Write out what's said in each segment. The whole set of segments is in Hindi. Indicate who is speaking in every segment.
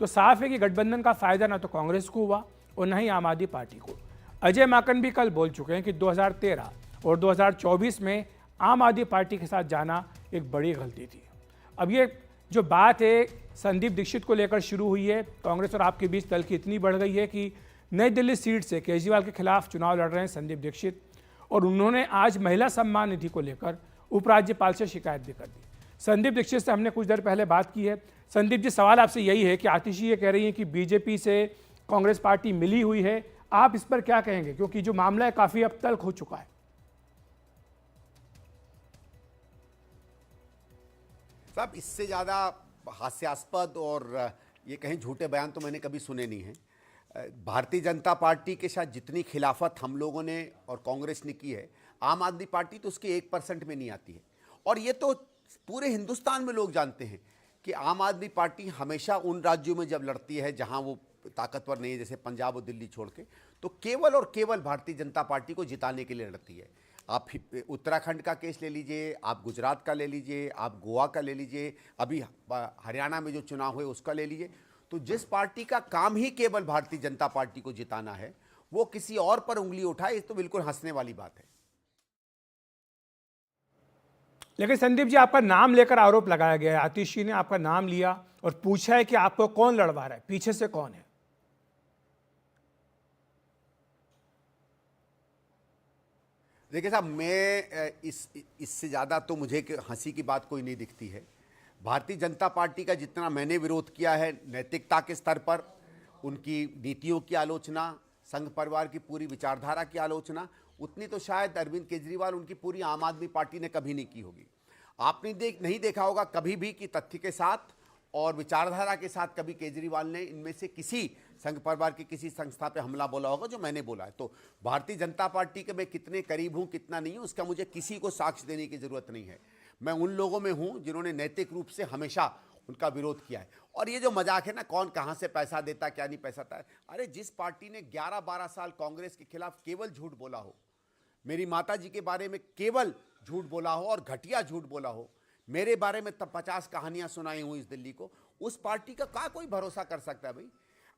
Speaker 1: तो साफ है कि गठबंधन का फायदा ना तो कांग्रेस को हुआ और न ही आम आदमी पार्टी को। अजय माकन भी कल बोल चुके हैं कि 2013 और 2024 में आम आदमी पार्टी के साथ जाना एक बड़ी गलती थी। अब ये जो बात है संदीप दीक्षित को लेकर शुरू हुई है, कांग्रेस और आपके बीच तल्खी इतनी बढ़ गई है कि नई दिल्ली सीट से केजरीवाल के खिलाफ चुनाव लड़ रहे हैं संदीप दीक्षित, और उन्होंने आज महिला सम्मान निधि को लेकर उपराज्यपाल से शिकायत भी कर दी। संदीप दीक्षित से हमने कुछ देर पहले बात की है। संदीप जी, सवाल आपसे यही है कि आतिशी ये कह रही है कि बीजेपी से कांग्रेस पार्टी मिली हुई है, आप इस पर क्या कहेंगे, क्योंकि जो मामला है काफी अब तल्ख हो चुका है।
Speaker 2: साहब, इससे ज़्यादा हास्यास्पद और ये कहीं झूठे बयान तो मैंने कभी सुने नहीं हैं। भारतीय जनता पार्टी के साथ जितनी खिलाफत हम लोगों ने और कांग्रेस ने की है, आम आदमी पार्टी तो उसके 1% में नहीं आती है। और ये तो पूरे हिंदुस्तान में लोग जानते हैं कि आम आदमी पार्टी हमेशा उन राज्यों में जब लड़ती है जहां वो ताकतवर नहीं है, जैसे पंजाब और दिल्ली छोड़ के, तो केवल और केवल भारतीय जनता पार्टी को जिताने के लिए लड़ती है। आप उत्तराखंड का केस ले लीजिए, आप गुजरात का ले लीजिए, आप गोवा का ले लीजिए, अभी हरियाणा में जो चुनाव हुए उसका ले लीजिए। तो जिस पार्टी का काम ही केवल भारतीय जनता पार्टी को जिताना है, वो किसी और पर उंगली उठाए, इस तो बिल्कुल हंसने वाली बात है।
Speaker 1: लेकिन संदीप जी, आपका नाम लेकर आरोप लगाया गया है। आतिशी ने आपका नाम लिया और पूछा है कि आपको कौन लड़वा रहा है, पीछे से कौन है।
Speaker 2: देखिए साहब, मैं इससे ज़्यादा तो मुझे हंसी की बात कोई नहीं दिखती है। भारतीय जनता पार्टी का जितना मैंने विरोध किया है नैतिकता के स्तर पर, उनकी नीतियों की आलोचना, संघ परिवार की पूरी विचारधारा की आलोचना, उतनी तो शायद अरविंद केजरीवाल, उनकी पूरी आम आदमी पार्टी ने कभी नहीं की होगी। आपने नहीं देखा होगा कभी भी कि तथ्य के साथ और विचारधारा के साथ कभी केजरीवाल ने इनमें से किसी संघ परिवार की किसी संस्था पे हमला बोला होगा जो मैंने बोला है। तो भारतीय जनता पार्टी के मैं कितने करीब हूं कितना नहीं हूं, उसका मुझे किसी को साक्ष्य देने की जरूरत नहीं है। मैं उन लोगों में हूं जिन्होंने नैतिक रूप से हमेशा उनका विरोध किया है। और ये जो मजाक है ना, कौन कहां से पैसा देता क्या नहीं पैसा था, अरे जिस पार्टी ने 11-12 साल कांग्रेस के खिलाफ केवल झूठ बोला हो, मेरी माता जी के बारे में केवल झूठ बोला हो और घटिया झूठ बोला हो, मेरे बारे में तब 50 कहानियां सुनाई हुई इस दिल्ली को, उस पार्टी का क्या कोई भरोसा कर सकता है भाई।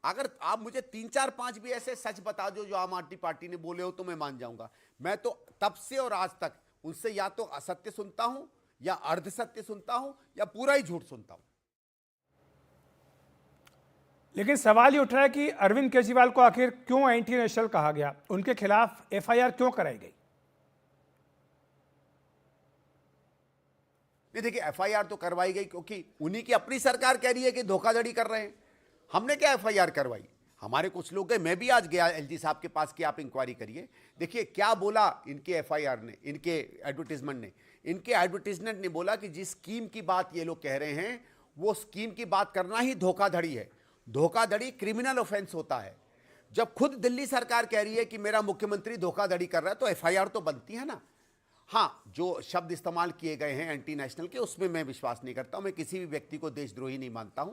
Speaker 2: अगर आप मुझे 3-4-5 भी ऐसे सच बता दो जो आम आदमी पार्टी ने बोले हो तो मैं मान जाऊंगा। मैं तो तब से और आज तक उनसे या तो असत्य सुनता हूं या अर्ध सत्य सुनता हूं या पूरा ही झूठ सुनता हूं।
Speaker 1: लेकिन सवाल ये उठ रहा है कि अरविंद केजरीवाल को आखिर क्यों एंटी नेशनल कहा गया, उनके खिलाफ एफआईआर क्यों कराई गई।
Speaker 2: नहीं, देखिए एफआईआर तो करवाई गई क्योंकि उन्हीं की अपनी सरकार कह रही है कि धोखाधड़ी कर रहे हैं। हमने क्या एफआईआर करवाई, हमारे कुछ लोग गए, मैं भी आज गया एलजी साहब के पास कि आप इंक्वायरी करिए। देखिए क्या बोला इनके एफआईआर ने, इनके एडवर्टीजमेंट ने बोला कि जिस स्कीम की बात ये लोग कह रहे हैं वो स्कीम की बात करना ही धोखाधड़ी है। धोखाधड़ी क्रिमिनल ऑफेंस होता है। जब खुद दिल्ली सरकार कह रही है कि मेरा मुख्यमंत्री धोखाधड़ी कर रहा है तो एफआईआर तो बनती है ना। हाँ, जो शब्द इस्तेमाल किए गए हैं एंटी नेशनल के, उसमें मैं विश्वास नहीं करता हूं। मैं किसी भी व्यक्ति को देशद्रोही नहीं मानता हूं।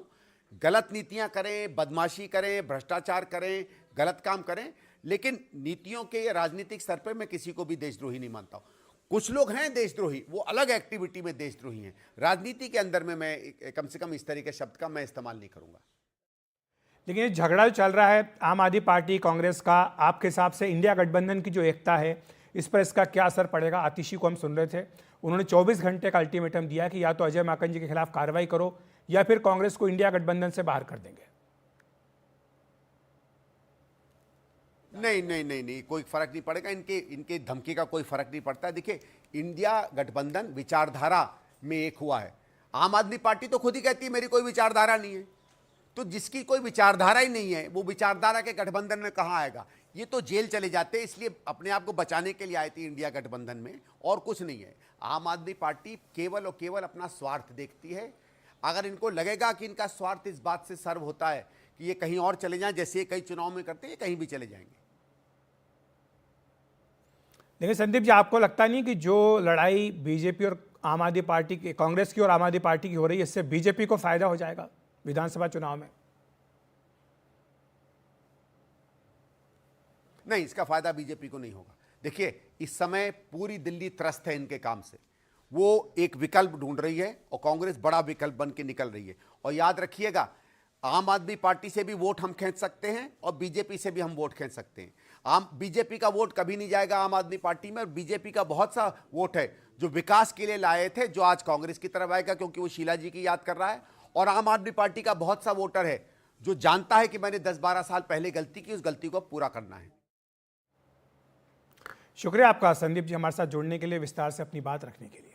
Speaker 2: गलत नीतियां करें, बदमाशी करें, भ्रष्टाचार करें, गलत काम करें, लेकिन नीतियों के राजनीतिक स्तर पर मैं किसी को भी देशद्रोही नहीं मानता हूं। कुछ लोग हैं देशद्रोही, वो अलग एक्टिविटी में देशद्रोही हैं। राजनीति के अंदर में मैं कम से कम इस तरह के शब्द का मैं इस्तेमाल नहीं करूंगा।
Speaker 1: लेकिन ये झगड़ा जो चल रहा है आम आदमी पार्टी कांग्रेस का, आपके हिसाब से इंडिया गठबंधन की जो एकता है इस पर इसका क्या असर पड़ेगा। आतिशी को हम सुन रहे थे, उन्होंने 24 घंटे का अल्टीमेटम दिया कि या तो अजय माकन जी के खिलाफ कार्रवाई करो या फिर कांग्रेस को इंडिया गठबंधन से बाहर कर देंगे।
Speaker 2: नहीं नहीं नहीं नहीं, कोई फर्क नहीं पड़ेगा। इनके धमकी का कोई फर्क नहीं पड़ता है। देखिए, इंडिया गठबंधन विचारधारा में एक हुआ है। आम आदमी पार्टी तो खुद ही कहती है मेरी कोई विचारधारा नहीं है। तो जिसकी कोई विचारधारा ही नहीं है वो विचारधारा के गठबंधन में कहां आएगा। ये तो जेल चले जाते हैं, इसलिए अपने आप को बचाने के लिए आई थी इंडिया गठबंधन में, और कुछ नहीं है। आम आदमी पार्टी केवल और केवल अपना स्वार्थ देखती है। अगर इनको लगेगा कि इनका स्वार्थ इस बात से सर्व होता है कि ये कहीं और चले जाएं, जैसे कई चुनाव में करते हैं, कहीं भी चले जाएंगे।
Speaker 1: लेकिन संदीप जी, आपको लगता नहीं कि जो लड़ाई बीजेपी और आम आदमी पार्टी की, कांग्रेस की और आम आदमी पार्टी की हो रही है, इससे बीजेपी को फायदा हो जाएगा विधानसभा चुनाव में?
Speaker 2: नहीं, इसका फायदा बीजेपी को नहीं होगा। देखिए, इस समय पूरी दिल्ली त्रस्त है इनके काम से। वो एक विकल्प ढूंढ रही है और कांग्रेस बड़ा विकल्प बन के निकल रही है। और याद रखिएगा, आम आदमी पार्टी से भी वोट हम खींच सकते हैं और बीजेपी से भी हम वोट खींच सकते हैं। बीजेपी का वोट कभी नहीं जाएगा आम आदमी पार्टी में, और बीजेपी का बहुत सा वोट है जो विकास के लिए लाए थे, जो आज कांग्रेस की तरफ आएगा क्योंकि वो शीला जी की याद कर रहा है। और आम आदमी पार्टी का बहुत सा वोटर है जो जानता है कि मैंने 10-12 साल पहले गलती की, उस गलती को पूरा करना है।
Speaker 1: शुक्रिया आपका संदीप जी, हमारे साथ जुड़ने के लिए, विस्तार से अपनी बात रखने के लिए।